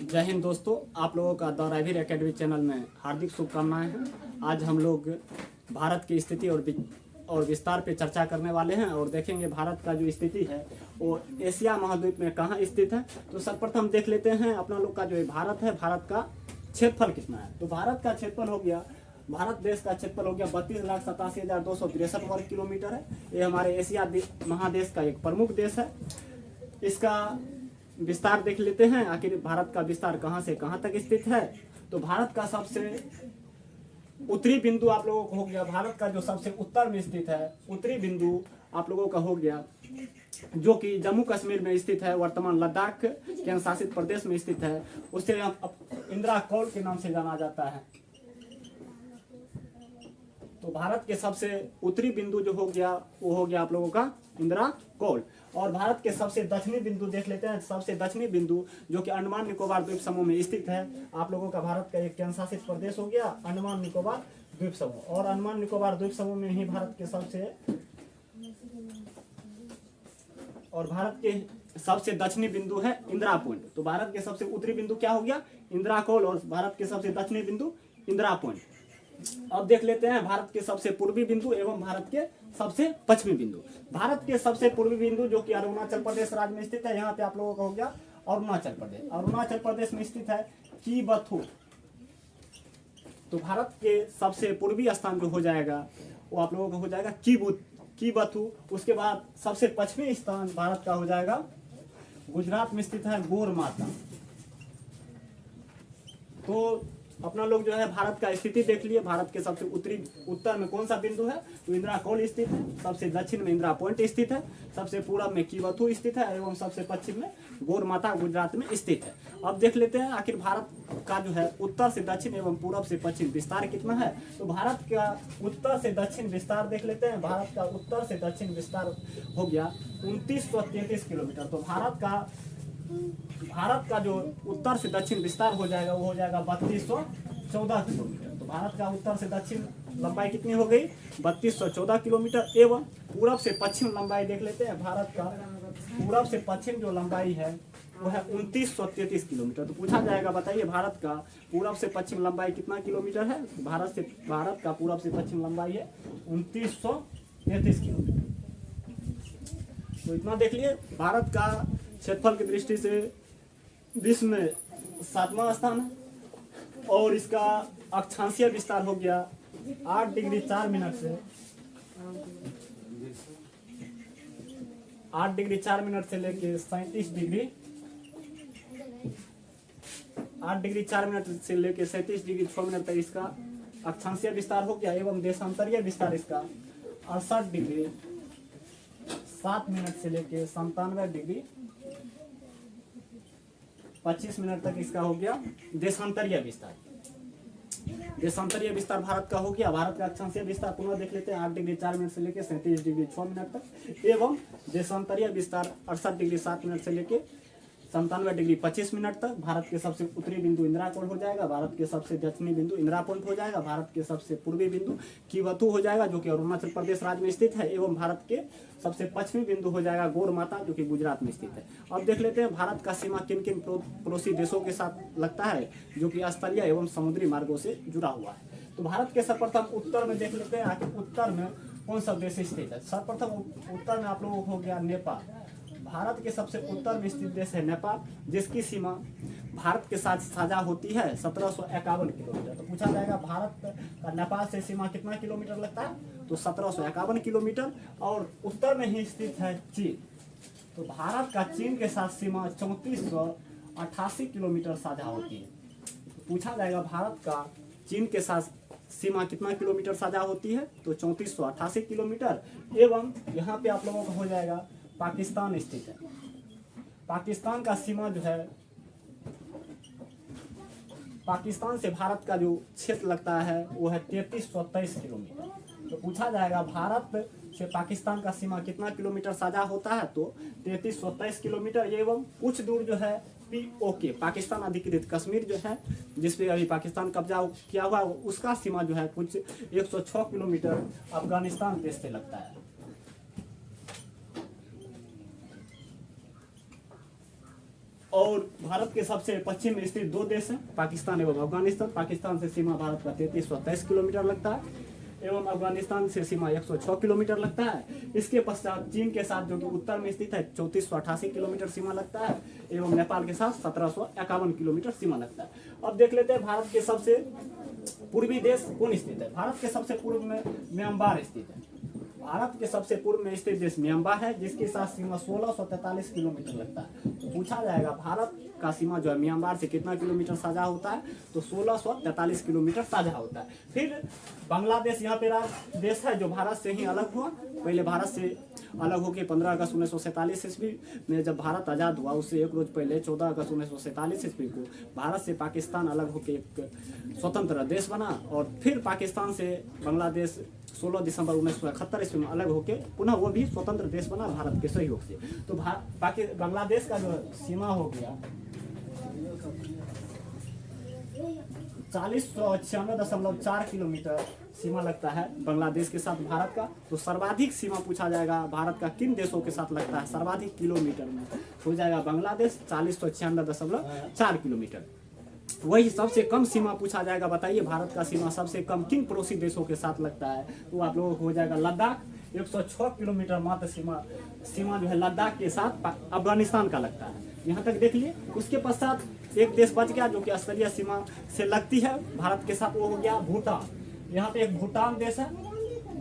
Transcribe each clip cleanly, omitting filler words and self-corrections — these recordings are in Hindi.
जय हिंद दोस्तों, आप लोगों का द रायवीर एकेडमी चैनल में हार्दिक शुभकामनाएं हैं। आज हम लोग भारत की स्थिति और विस्तार पे चर्चा करने वाले हैं और देखेंगे भारत का जो स्थिति है वो एशिया महाद्वीप में कहाँ स्थित है। तो सर्वप्रथम देख लेते हैं अपना लोग का जो भारत है, भारत का क्षेत्रफल कितना है। तो भारत का क्षेत्रफल हो गया, भारत देश का क्षेत्रफल हो गया 32,87,263 वर्ग किलोमीटर है। ये हमारे एशिया महादेश का एक प्रमुख देश है। इसका विस्तार देख लेते हैं, आखिर भारत का विस्तार कहां से कहां तक स्थित है। तो भारत का सबसे उत्तरी बिंदु आप लोगों को हो गया, भारत का जो सबसे उत्तर में स्थित है उत्तरी बिंदु आप लोगों का हो गया, जो कि जम्मू कश्मीर में स्थित है, वर्तमान लद्दाख केंद्र शासित प्रदेश में स्थित है। उसे इंदिरा कौल के नाम से जाना जाता है। तो भारत के सबसे उत्तरी बिंदु जो हो गया वो हो गया आप लोगों का इंदिरा कौल। और भारत के सबसे दक्षिणी बिंदु देख लेते हैं। सबसे दक्षिणी बिंदु जो कि अंडमान निकोबार द्वीप समूह में स्थित है। आप लोगों का भारत का एक केंद्र शासित प्रदेश हो गया अंडमान निकोबार द्वीप समूह। और अंडमान निकोबार द्वीप समूह में ही भारत के सबसे दक्षिणी बिंदु है इंदिरा पॉइंट। तो भारत के सबसे उत्तरी बिंदु क्या हो गया, इंदिरा कौल, और भारत के सबसे दक्षिणी बिंदु इंदिरा पॉइंट। अब देख लेते हैं भारत के सबसे पूर्वी बिंदु एवं भारत के सबसे पश्चिमी बिंदु। भारत के सबसे पूर्वी बिंदु जो कि अरुणाचल प्रदेश राज्य में स्थित है, यहाँ पे आप लोगों का हो गया अरुणाचल प्रदेश। अरुणाचल प्रदेश में स्थित है कीबथु। तो भारत के सबसे पूर्वी स्थान जो हो जाएगा वो आप लोगों का हो जाएगा कीबथु। उसके बाद सबसे पश्चिमी स्थान भारत का हो जाएगा गुजरात में स्थित है गोरमाता। तो अपना लोग जो है भारत का स्थिति देख लिए। भारत के सबसे उत्तर में कौन सा बिंदु है, तो इंदिरा कौल स्थित है। सबसे दक्षिण में इंदिरा पॉइंट स्थित है। सबसे पूर्व में कीबथु स्थित है एवं सबसे पश्चिम में गोरमाता गुजरात में स्थित है। अब देख लेते हैं आखिर भारत का जो है उत्तर से दक्षिण एवं पूर्व से पश्चिम विस्तार कितना है। तो भारत का उत्तर से दक्षिण विस्तार देख लेते हैं। भारत का उत्तर से दक्षिण विस्तार हो गया 2933 किलोमीटर। तो भारत का जो उत्तर से दक्षिण विस्तार हो जाएगा वो हो जाएगा 3214 किलोमीटर। तो भारत का उत्तर से दक्षिण लंबाई कितनी हो गई, 3214 किलोमीटर। एवं पूरब से पश्चिम लंबाई देख लेते हैं। भारत का पूरब से पश्चिम जो लंबाई है वो है 2933 किलोमीटर। तो पूछा जाएगा, बताइए भारत का पूरब से पश्चिम लंबाई कितना किलोमीटर है। भारत का पूरब से पश्चिम लंबाई है 2933 किलोमीटर। तो इतना देख लिए। भारत का क्षेत्रफल की दृष्टि से विश्व में 7वां स्थान है और इसका अक्षांशीय विस्तार हो गया 8 डिग्री 4 मिनट से 8 डिग्री 4 मिनट से लेके 37 डिग्री 8 डिग्री 4 मिनट से लेके 37 डिग्री 6 मिनट तक इसका अक्षांशीय विस्तार हो गया। एवं देशांतरीय विस्तार इसका 68 डिग्री 7 मिनट से लेके 97 डिग्री 25 मिनट तक इसका हो गया देशांतरीय विस्तार। देशांतरीय विस्तार भारत का हो गया। भारत का अक्षांशीय विस्तार पुनः देख लेते हैं 8 डिग्री 4 मिनट से लेकर 37 डिग्री 6 मिनट तक। एवं देशांतरीय विस्तार 68 डिग्री 7 मिनट से लेकर 97 डिग्री 25 मिनट तक। भारत के सबसे उत्तरी बिंदु इंदिरा कौल हो जाएगा। भारत के सबसे दक्षिणी बिंदु इंदिरा पॉइंट हो जाएगा। भारत के सबसे पूर्वी बिंदु कीबथु हो जाएगा जो कि अरुणाचल प्रदेश राज्य में स्थित है। एवं भारत के सबसे पश्चिमी बिंदु हो जाएगा गोरमाता जो कि गुजरात में स्थित है। अब देख लेते हैं भारत का सीमा किन किन पड़ोसी देशों के साथ लगता है जो कि स्थलीय एवं समुद्री मार्गों से जुड़ा हुआ है। तो भारत के सर्वप्रथम उत्तर में देख लेते हैं आखिर उत्तर में कौन सा देश स्थित है। सर्वप्रथम उत्तर में आप लोगों को हो गया नेपाल। भारत के सबसे उत्तर में स्थित देश है नेपाल, जिसकी सीमा भारत के साथ साझा होती है 1751 किलोमीटर। तो पूछा जाएगा भारत का नेपाल से सीमा कितना किलोमीटर लगता है, तो 1751 किलोमीटर। और उत्तर में ही स्थित है चीन। तो भारत का चीन के साथ सीमा 3488 किलोमीटर साझा होती है। तो पूछा जाएगा भारत का चीन के साथ सीमा कितना किलोमीटर साझा होती है, तो 3488 किलोमीटर। एवं यहाँ पे आप लोगों को हो जाएगा पाकिस्तान स्थित है। पाकिस्तान का सीमा जो है, पाकिस्तान से भारत का जो क्षेत्र लगता है वो है 3323 किलोमीटर। तो पूछा जाएगा भारत से पाकिस्तान का सीमा कितना किलोमीटर साझा होता है, तो 3323 किलोमीटर। एवं कुछ दूर जो है POK पाकिस्तान अधिकृत कश्मीर जो है, जिसपे अभी पाकिस्तान कब्जा किया हुआ, उसका सीमा जो है कुछ 106 किलोमीटर अफगानिस्तान देश से लगता है। और भारत के सबसे पश्चिम में स्थित दो देश हैं, पाकिस्तान एवं अफगानिस्तान। पाकिस्तान से सीमा भारत का 3323 किलोमीटर लगता है एवं अफगानिस्तान से सीमा 106 किलोमीटर लगता है। इसके पश्चात चीन के साथ जो कि उत्तर में स्थित है 3488 किलोमीटर सीमा लगता है एवं नेपाल के साथ 1751 किलोमीटर सीमा लगता है। अब देख लेते हैं भारत के सबसे पूर्वी देश कौन स्थित है। भारत के सबसे पूर्व में म्यांमार स्थित है। भारत के सबसे पूर्व में स्थित देश म्यांमार है, जिसके साथ सीमा 1643 किलोमीटर लगता है। तो पूछा जाएगा भारत का सीमा जो है म्यांमार से कितना किलोमीटर साझा होता है, तो 1643 किलोमीटर साझा होता है। फिर बांग्लादेश यहाँ पे देश है जो भारत से ही अलग हुआ। पहले भारत से अलग होकर 15 अगस्त 1947 ईस्वी में जब भारत आज़ाद हुआ, उससे एक रोज पहले 14 अगस्त 1947 ईस्वी को भारत से पाकिस्तान अलग होकर एक स्वतंत्र देश बना। और फिर पाकिस्तान से बांग्लादेश 16 दिसंबर 1971 ईस्वी में अलग होकर पुनः वो भी स्वतंत्र देश बना भारत के सहयोग से। तो बांग्लादेश का जो सीमा हो गया 4096.4 किलोमीटर सीमा लगता है बांग्लादेश के साथ भारत का। तो सर्वाधिक सीमा पूछा जाएगा भारत का किन देशों के साथ लगता है सर्वाधिक किलोमीटर में, हो जाएगा बांग्लादेश 4096.4 किलोमीटर। वही सबसे कम सीमा पूछा जाएगा, बताइए भारत का सीमा सबसे कम किन पड़ोसी देशों के साथ लगता है, तो आप लोगों को हो जाएगा लद्दाख। 106 किलोमीटर मात्र सीमा जो है लद्दाख के साथ अफगानिस्तान का लगता है। यहाँ तक देख लिए। उसके पश्चात एक देश बच गया जो कि स्तरीय सीमा से लगती है भारत के साथ, वो हो गया भूटान। यहाँ पे एक भूटान देश है।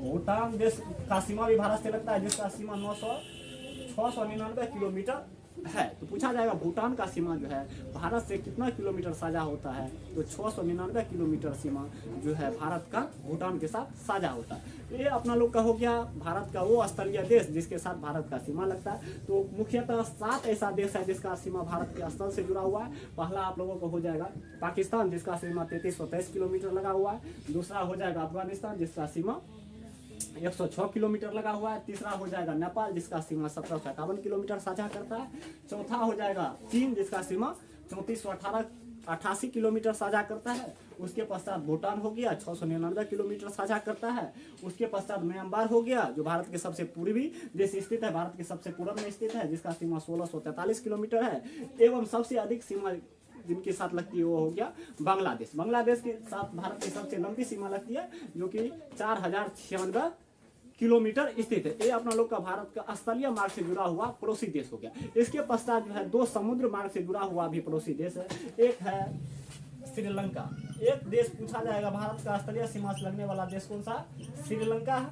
भूटान देश का सीमा भी भारत से लगता है, जिसका सीमा 699 किलोमीटर है। तो पूछा जाएगा भूटान का सीमा जो है भारत से कितना किलोमीटर साझा होता है, तो 699 किलोमीटर सीमा जो है भारत का भूटान के साथ साझा होता है। तो ये अपना लोग का हो गया भारत का वो स्थलीय देश जिसके साथ भारत का सीमा लगता है। तो मुख्यतः 7 ऐसा देश है जिसका सीमा भारत के स्थल से जुड़ा हुआ है। पहला आप लोगों को हो जाएगा पाकिस्तान, जिसका सीमा 3323 किलोमीटर लगा हुआ है। दूसरा हो जाएगा अफगानिस्तान, जिसका सीमा 106 किलोमीटर लगा हुआ है। तीसरा हो जाएगा नेपाल, जिसका सीमा 1751 किलोमीटर साझा करता है। चौथा हो जाएगा चीन, जिसका सीमा 3488 किलोमीटर साझा करता है। उसके पश्चात भूटान हो गया 699 किलोमीटर साझा करता है। उसके पश्चात म्यांमार हो गया जो भारत के सबसे पूर्वी देश स्थित है, भारत के सबसे पूर्व में स्थित है, जिसका सीमा 1643 किलोमीटर है। एवं सबसे अधिक सीमा जिनके साथ लगती है वो हो गया बांग्लादेश। बांग्लादेश के साथ भारत की सबसे लंबी सीमा लगती है जो कि 4096 किलोमीटर स्थित है। ये अपना लोग का भारत का स्थलीय मार्ग से जुड़ा हुआ पड़ोसी देश हो गया। इसके पश्चात जो है 2 समुद्र मार्ग से जुड़ा हुआ भी पड़ोसी देश है। एक है श्रीलंका। एक देश पूछा जाएगा भारत का स्थलीय सीमा से लगने वाला देश कौन सा, श्रीलंका है,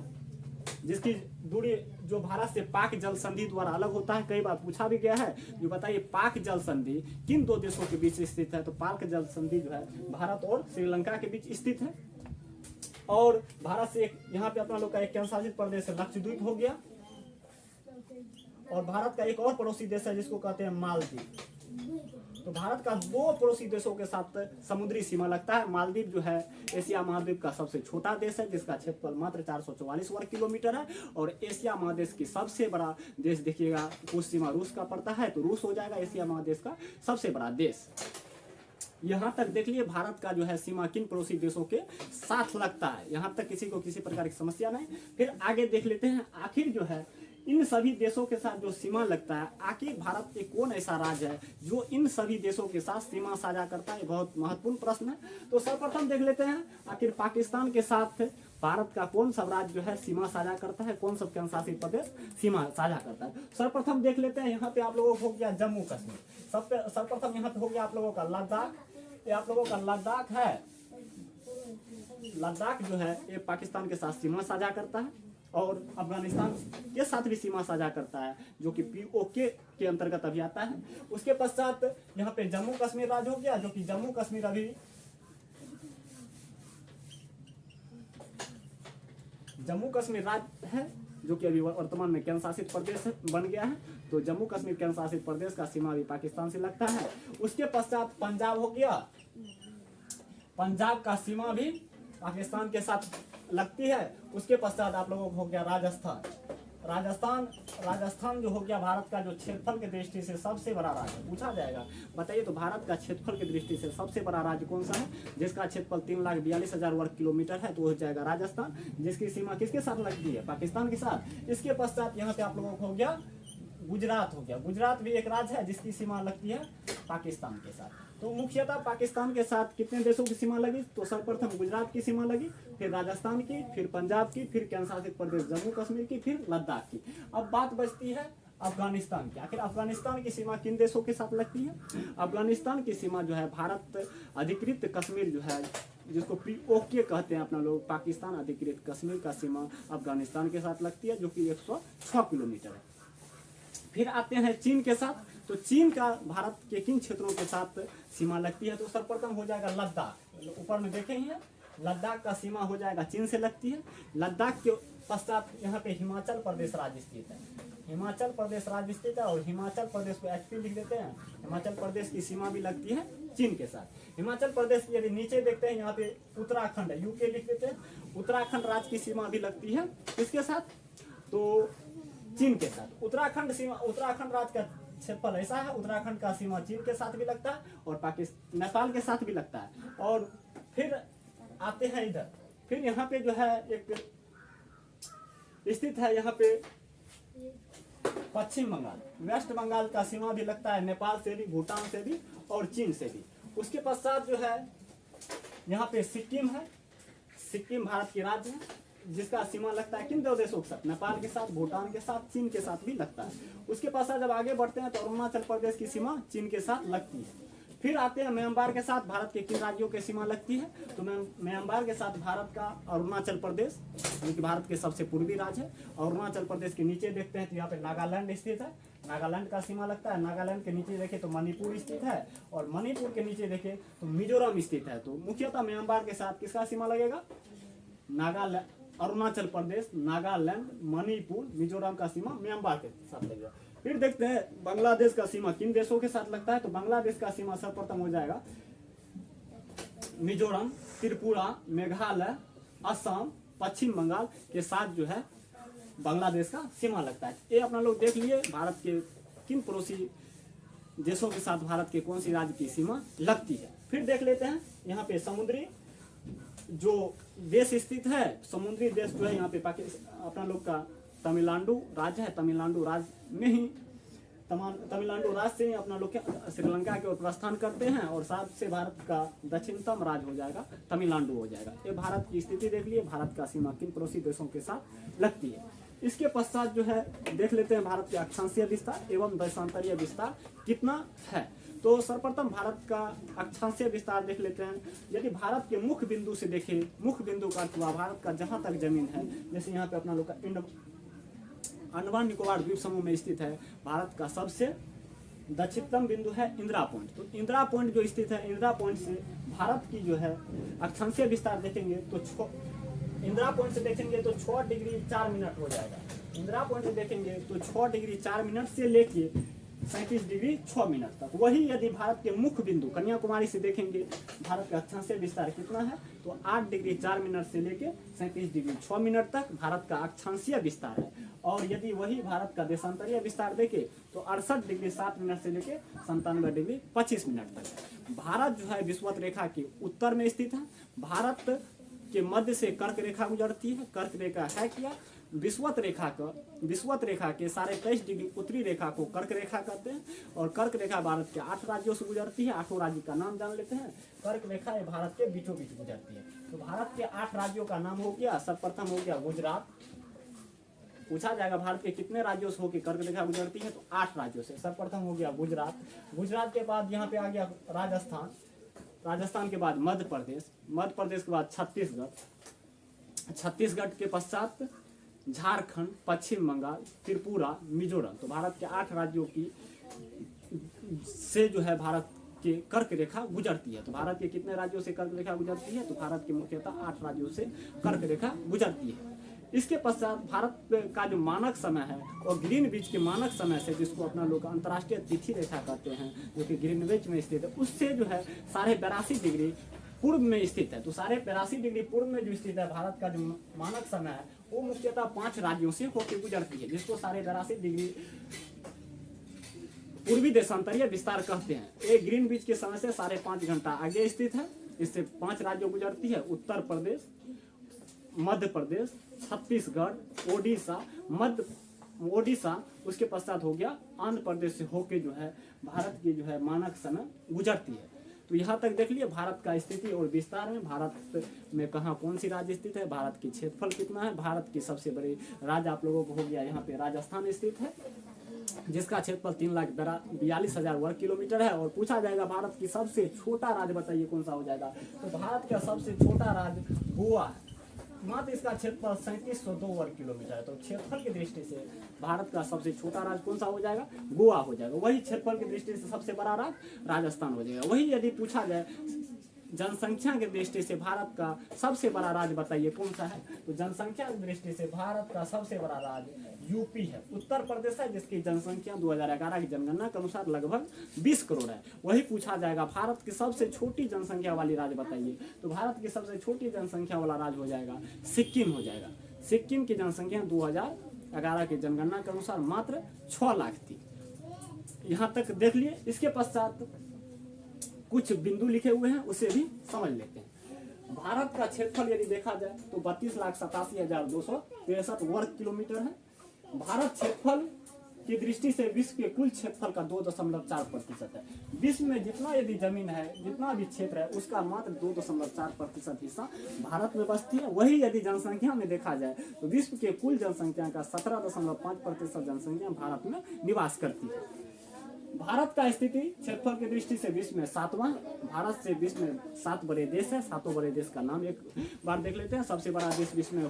जिसकी दूरी जो भारत से पाक जल संधि द्वारा अलग होता है। कई बार पूछा भी गया है, जो बताइए पाक जल संधि किन 2 देशों के बीच स्थित है, तो पाक जल संधि जो है भारत और श्रीलंका के बीच स्थित है। और भारत से एक यहाँ पे अपना लोग का एक केंद्र शासित प्रदेश है लक्षद्वीप हो गया। और भारत का एक और पड़ोसी देश है जिसको कहते हैं मालदीव। तो भारत का 2 पड़ोसी देशों के साथ समुद्री सीमा लगता है। मालदीव जो है एशिया महाद्वीप का सबसे छोटा देश है, जिसका क्षेत्रफल मात्र 444 वर्ग किलोमीटर है। और एशिया महादेश की सबसे बड़ा देश देखिएगा कुछ सीमा रूस का पड़ता है, तो रूस हो जाएगा एशिया महादेश का सबसे बड़ा देश। यहाँ तक देख लिए भारत का जो है सीमा किन पड़ोसी देशों के साथ लगता है। यहाँ तक किसी को किसी प्रकार की समस्या नहीं। फिर आगे देख लेते हैं आखिर जो है इन सभी देशों के साथ जो सीमा लगता है, आखिर भारत के कौन ऐसा राज्य है जो इन सभी देशों के साथ सीमा साझा करता है, बहुत महत्वपूर्ण प्रश्न है। तो सर्वप्रथम देख लेते हैं आखिर पाकिस्तान के साथ भारत का कौन सा राज्य जो है सीमा साझा करता है, कौन सा केंद्र शासित प्रदेश सीमा साझा करता है। सर्वप्रथम देख लेते हैं यहाँ पे आप लोगों को हो गया जम्मू कश्मीर। सर्वप्रथम यहाँ पे हो गया आप लोगों का लद्दाख। ये आप लोगों का लद्दाख है। लद्दाख जो है ये पाकिस्तान के साथ सीमा साझा करता है और अफगानिस्तान के साथ भी सीमा साझा करता है, जो कि POK के अंतर्गत अभी आता है। उसके पश्चात यहाँ पे जम्मू कश्मीर राज्य हो गया, जो कि जम्मू कश्मीर अभी जम्मू कश्मीर राज्य है, जो कि अभी वर्तमान में केंद्र शासित प्रदेश बन गया है। तो जम्मू कश्मीर केंद्र शासित प्रदेश का सीमा भी पाकिस्तान से लगता है। उसके पश्चात पंजाब हो गया। पंजाब का सीमा भी पाकिस्तान के साथ लगती है। उसके पश्चात आप लोगों को हो गया राजस्थान जो हो गया भारत का जो क्षेत्रफल की दृष्टि से सबसे बड़ा राज्य पूछा जाएगा। बताइए तो भारत का क्षेत्रफल की दृष्टि से सबसे बड़ा राज्य कौन सा है, जिसका क्षेत्रफल 3,42,000 वर्ग किलोमीटर है, तो हो जाएगा राजस्थान, जिसकी सीमा किसके साथ लगती है, पाकिस्तान के साथ। इसके पश्चात यहाँ पे आप लोगों को हो गया गुजरात हो गया। गुजरात भी एक राज्य है जिसकी सीमा लगती है पाकिस्तान के साथ। तो मुख्यतः पाकिस्तान के साथ कितने देशों की सीमा लगी, तो सर्वप्रथम गुजरात की सीमा लगी, फिर राजस्थान की, फिर पंजाब की, फिर केंद्र शासित प्रदेश जम्मू कश्मीर की, फिर लद्दाख की। अब बात बचती है अफगानिस्तान की। आखिर अफगानिस्तान की सीमा किन देशों के साथ लगती है? अफगानिस्तान की सीमा जो है भारत अधिकृत कश्मीर जो है, जिसको POK कहते हैं अपना लोग, पाकिस्तान अधिकृत कश्मीर का सीमा अफगानिस्तान के साथ लगती है, जो कि 106 किलोमीटर है। फिर आते हैं चीन के साथ। तो चीन का भारत के किन क्षेत्रों के साथ सीमा लगती है? तो सर्वप्रथम हो जाएगा लद्दाख, ऊपर में देखे ही है, लद्दाख का सीमा हो जाएगा चीन से लगती है। लद्दाख के पश्चात यहाँ पे हिमाचल प्रदेश राज्य स्थित है, हिमाचल प्रदेश राज्य स्थित है, और हिमाचल प्रदेश को HP लिख देते हैं। हिमाचल प्रदेश की सीमा भी लगती है चीन के साथ। हिमाचल प्रदेश यदि नीचे देखते हैं, यहाँ पे उत्तराखंड है, UK लिख देते हैं। उत्तराखंड राज्य की सीमा भी लगती है इसके साथ, तो चीन के साथ। उत्तराखंड सीमा, उत्तराखंड राज्य का क्षेत्रफल ऐसा है, उत्तराखंड का सीमा चीन के साथ भी लगता है और पाकिस्तान नेपाल के साथ भी लगता है। और फिर आते हैं इधर, फिर यहाँ पे जो है एक स्थित है, यहाँ पे पश्चिम बंगाल, वेस्ट बंगाल का सीमा भी लगता है नेपाल से भी, भूटान से भी और चीन से भी। उसके पश्चात जो है यहाँ पे सिक्किम है, सिक्किम भारत के राज्य है, जिसका सीमा लगता है किन दो देशों के साथ? नेपाल के साथ, भूटान के साथ, चीन के साथ भी लगता है। उसके पश्चात जब आगे बढ़ते हैं तो अरुणाचल प्रदेश की सीमा चीन के साथ लगती है। फिर आते हैं म्यांमार के साथ, भारत के किन राज्यों की सीमा लगती है? तो म्यांमार के साथ भारत का अरुणाचल प्रदेश, जो कि भारत के सबसे पूर्वी राज्य है। अरुणाचल प्रदेश के नीचे देखते हैं तो यहाँ पे नागालैंड स्थित है, नागालैंड का सीमा लगता है। नागालैंड के नीचे देखें तो मणिपुर स्थित है, और मणिपुर के नीचे देखें तो मिजोरम स्थित है। तो मुख्यतः म्यांमार के साथ किसका सीमा लगेगा? नागालैंड, अरुणाचल प्रदेश, नागालैंड, मणिपुर, मिजोरम का सीमा म्यांमार के साथ लगेगा। फिर देखते हैं बांग्लादेश का सीमा किन देशों के साथ लगता है? तो बांग्लादेश का सीमा सर्वप्रथम हो जाएगा मिजोरम, त्रिपुरा, मेघालय, असम, पश्चिम बंगाल के साथ जो है बांग्लादेश का सीमा लगता है। ये अपना लोग देख लिए भारत के किन पड़ोसी देशों के साथ भारत के कौन सी राज्य की सीमा लगती है। फिर देख लेते हैं यहाँ पे समुद्री जो देश स्थित है, समुद्री देश जो है यहाँ पे पाकिस्तान अपना लोग का तमिलनाडु राज्य है। तमिलनाडु राज्य में ही तमिलनाडु राज्य से ही अपना लोग श्रीलंका की ओर प्रस्थान करते हैं, और सबसे भारत का दक्षिणतम राज्य हो जाएगा तमिलनाडु हो जाएगा। ये भारत की स्थिति देख लिए, भारत का सीमा किन पड़ोसी देशों के साथ लगती है। इसके पश्चात जो है देख लेते हैं भारत के अक्षांशीय विस्तार एवं देशांतरीय विस्तार कितना है। तो सर्वप्रथम भारत का अक्षांशीय विस्तार देख लेते हैं। यदि भारत के मुख्य बिंदु से देखें, मुख्य बिंदु का अर्थ हुआ भारत का जहां तक जमीन है, जैसे यहाँ पे अपना लोग का अंडमान निकोबार द्वीप समूह में स्थित है, भारत का सबसे दक्षिणतम बिंदु है इंदिरा पॉइंट। तो इंदिरा पॉइंट जो स्थित है, इंदिरा पॉइंट से भारत की जो है अक्षांशीय विस्तार देखेंगे तो इंदिरा पॉइंट से देखेंगे तो 6 डिग्री 4 मिनट हो जाएगा। इंदिरा पॉइंट से देखेंगे तो 6 डिग्री 4 मिनट से लेके 37 डिग्री 6 मिनट तक। वही यदि भारत के मुख्य बिंदु कन्याकुमारी से देखेंगे, भारत का अक्षांशीय विस्तार कितना है? तो 8 डिग्री 4 मिनट से लेके 37 डिग्री 6 मिनट तक भारत का अक्षांशीय विस्तार है। और यदि वही भारत का देशांतरीय विस्तार देखे तो 68 डिग्री 7 मिनट से लेके 97 डिग्री 25 मिनट तक। भारत जो है विषुवत रेखा के उत्तर में स्थित है। भारत के मध्य से कर्क रेखा गुजरती है। कर्क रेखा है क्या? विषुवत रेखा के 23.5 डिग्री उत्तरी रेखा को कर्क रेखा कहते हैं, और कर्क रेखा भारत के 8 राज्यों से गुजरती है। 8 राज्य का नाम जान लेते हैं। कर्क रेखा ये भारत के बीचों बीच गुजरती है। तो भारत के 8 राज्यों का नाम हो गया, सर्वप्रथम हो गया गुजरात। पूछा जाएगा भारत के कितने राज्यों से होकर कर्क रेखा गुजरती है, तो 8 राज्यों से। सर्वप्रथम हो गया गुजरात। गुजरात के बाद यहाँ पे आ गया राजस्थान। राजस्थान के बाद मध्य प्रदेश। मध्य प्रदेश के बाद छत्तीसगढ़। छत्तीसगढ़ के पश्चात झारखंड, पश्चिम बंगाल, त्रिपुरा, मिजोरम। तो भारत के 8 राज्यों की से जो है भारत के कर्क रेखा गुजरती है। तो भारत के कितने राज्यों से कर्क रेखा गुजरती है? तो भारत के मुख्यतः 8 राज्यों से कर्क रेखा गुजरती है। इसके पश्चात भारत का जो मानक समय है और ग्रीनविच के मानक समय से, जिसको अपना लोग अंतर्राष्ट्रीय तिथि रेखा कहते हैं, जो कि ग्रीनविच में स्थित है, उससे जो है 82.5 डिग्री पूर्व में स्थित है। तो 82.5 डिग्री पूर्व में जो स्थित है भारत का जो मानक समय है, वो मुख्यतः 5 राज्यों से होकर गुजरती है, जिसको 82.5 डिग्री पूर्वी देशांतरीय विस्तार कहते हैं। ये ग्रीनविच के समय से 5.5 घंटा आगे स्थित है। इससे 5 राज्यों गुजरती है: उत्तर प्रदेश, मध्य प्रदेश, छत्तीसगढ़, ओडिशा, मध्य ओडिशा, उसके पश्चात हो गया आंध्र प्रदेश से होके जो है भारत की जो है मानक समय गुजरती है। तो यहाँ तक देख लिए भारत का स्थिति और विस्तार में, भारत में कहाँ कौन सी राज्य स्थित है, भारत की क्षेत्रफल कितना है। भारत की सबसे बड़ी राज्य आप लोगों को हो गया यहाँ पे राजस्थान स्थित है, जिसका क्षेत्रफल 3,42,000 वर्ग किलोमीटर है। और पूछा जाएगा भारत की सबसे छोटा राज्य बताइए कौन सा हो जाएगा, तो भारत का सबसे छोटा राज्य गोवा है, मात्र इसका क्षेत्रफल 3702 वर्ग किलोमीटर है। तो क्षेत्रफल की दृष्टि से भारत का सबसे छोटा राज्य कौन सा हो जाएगा, गोवा हो जाएगा। वही क्षेत्रफल की दृष्टि से सबसे बड़ा राज्य राजस्थान हो जाएगा। वही यदि पूछा जाए जनसंख्या की दृष्टि से भारत का सबसे बड़ा राज्य बताइए कौन सा है, तो जनसंख्या की दृष्टि से भारत का सबसे बड़ा राज्य यूपी है। उत्तर प्रदेश है, जिसकी जनसंख्या 2011 की जनगणना के अनुसार लगभग 20 करोड़ है। वही पूछा जाएगा भारत की सबसे छोटी जनसंख्या वाली राज्य बताइए, तो भारत की सबसे छोटी जनसंख्या वाला राज्य हो जाएगा सिक्किम हो जाएगा। सिक्किम की जनसंख्या 2011 की जनगणना के अनुसार मात्र 6 लाख थी। यहाँ तक देख लिए। इसके पश्चात कुछ बिंदु लिखे हुए हैं, उसे भी समझ लेते हैं। भारत का क्षेत्रफल यदि देखा जाए तो 32,87,263 वर्ग किलोमीटर है। भारत क्षेत्रफल की दृष्टि से विश्व के कुल क्षेत्रफल का 2.4% है। विश्व में जितना यदि जमीन है, जितना भी क्षेत्र है, उसका मात्र 2.4% हिस्सा भारत में बसती है। वही यदि जनसंख्या में देखा जाए तो विश्व के कुल जनसंख्या का 17.5% जनसंख्या भारत में निवास करती है। भारत का स्थिति क्षेत्रफल की दृष्टि से विश्व में 7वां। भारत से विश्व में 7 बड़े देश है। 7 बड़े देश का नाम एक बार देख लेते हैं। सबसे बड़ा देश विश्व में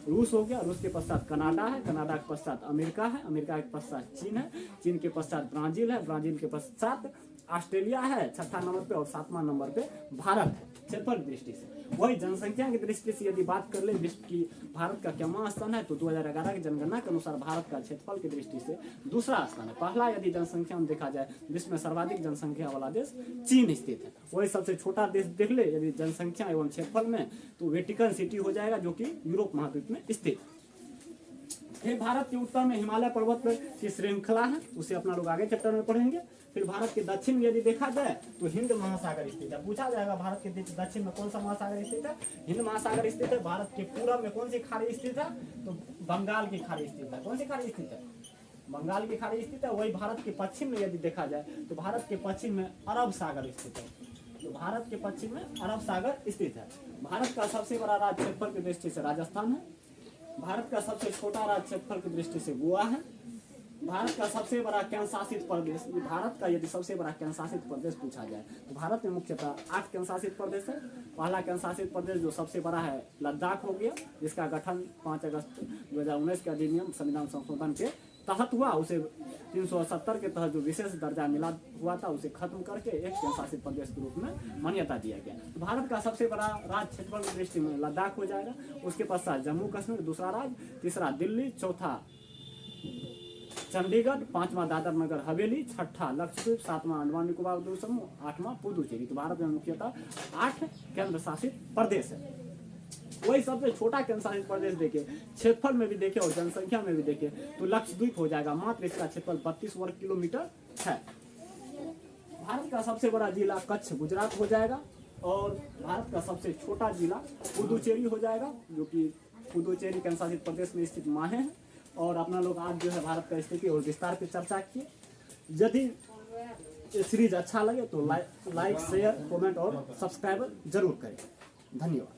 रूस हो गया, रूस के पश्चात कनाडा है, कनाडा के पश्चात अमेरिका है, अमेरिका के पश्चात चीन है, चीन के पश्चात ब्राजील है, ब्राजील के पश्चात ऑस्ट्रेलिया है 6ठा नंबर पे, और 7वां नंबर पे भारत है क्षेत्रफल की दृष्टि से। वही जनसंख्या की दृष्टि से यदि बात कर ले विश्व की भारत का क्या स्थान है, तो 2011 की जनगणना के अनुसार भारत का क्षेत्रफल की दृष्टि से दूसरा स्थान है। पहला यदि जनसंख्या में देखा जाए विश्व में सर्वाधिक जनसंख्या वाला देश चीन स्थित है। वही सबसे छोटा देश देख ले यदि जनसंख्या एवं क्षेत्रफल में, तो वेटिकन सिटी हो जाएगा, जो कि यूरोप महाद्वीप में स्थित है। फिर भारत के उत्तर में हिमालय पर्वत की श्रृंखला है, उसे अपना लोग आगे चैप्टर में पढ़ेंगे। फिर भारत के दक्षिण में यदि देखा जाए तो हिंद महासागर स्थित है। पूछा जाएगा भारत के दक्षिण में कौन सा महासागर स्थित है, हिंद महासागर स्थित है। भारत के पूर्व में कौन सी खाड़ी स्थित है, तो बंगाल की खाड़ी स्थित है। कौन सी खाड़ी स्थित है, बंगाल की खाड़ी स्थित है। वही भारत के पश्चिम में यदि देखा जाए तो भारत के पश्चिम में अरब सागर स्थित है। तो भारत के पश्चिम में अरब सागर स्थित है। भारत का सबसे बड़ा राज्य क्षेत्रफल की दृष्टि से राजस्थान है। भारत का सबसे छोटा राज्य क्षेत्रफल की दृष्टि से गोवा है। भारत का सबसे बड़ा केंद्र शासित प्रदेश, भारत का यदि सबसे बड़ा केंद्र शासित प्रदेश पूछा जाए तो भारत में मुख्यतः 8 केंद्र शासित प्रदेश है। पहला केंद्र शासित प्रदेश जो सबसे बड़ा है लद्दाख हो गया, जिसका गठन 5 अगस्त 2019 के अधिनियम संविधान संशोधन के तहत हुआ। उसे 370 के तहत जो विशेष दर्जा मिला हुआ था, उसे खत्म करके एक केंद्र शासित प्रदेश के रूप में मान्यता दिया गया। तो भारत का सबसे बड़ा राज्य क्षेत्रफल की दृष्टि में लद्दाख हो जाएगा। उसके पश्चात जम्मू कश्मीर दूसरा राज्य, तीसरा दिल्ली, चौथा चंडीगढ़, 5वां दादर नगर हवेली, 6ठा लक्षद्वीप, 7वां अंडमान निकोबार द्वीप समूह, 8वां पुदुचेरी। तो भारत में मुख्यतः 8 केंद्र शासित प्रदेश है। वही सबसे छोटा केंद्र शासित प्रदेश देखे, क्षेत्रफल में भी देखे और जनसंख्या में भी देखे तो लक्षद्वीप हो जाएगा। मात्र इसका क्षेत्रफल 32 वर्ग किलोमीटर है। भारत का सबसे बड़ा जिला कच्छ गुजरात हो जाएगा, और भारत का सबसे छोटा जिला पुदुचेरी हो जाएगा, जो कि पुदुचेरी केंद्र शासित प्रदेश में स्थित माहे है। और अपना लोग आज जो है भारत का स्थिति और विस्तार पे चर्चा किए। यदि सीरीज अच्छा लगे तो लाइक शेयर कमेंट और सब्सक्राइब जरूर करें। धन्यवाद।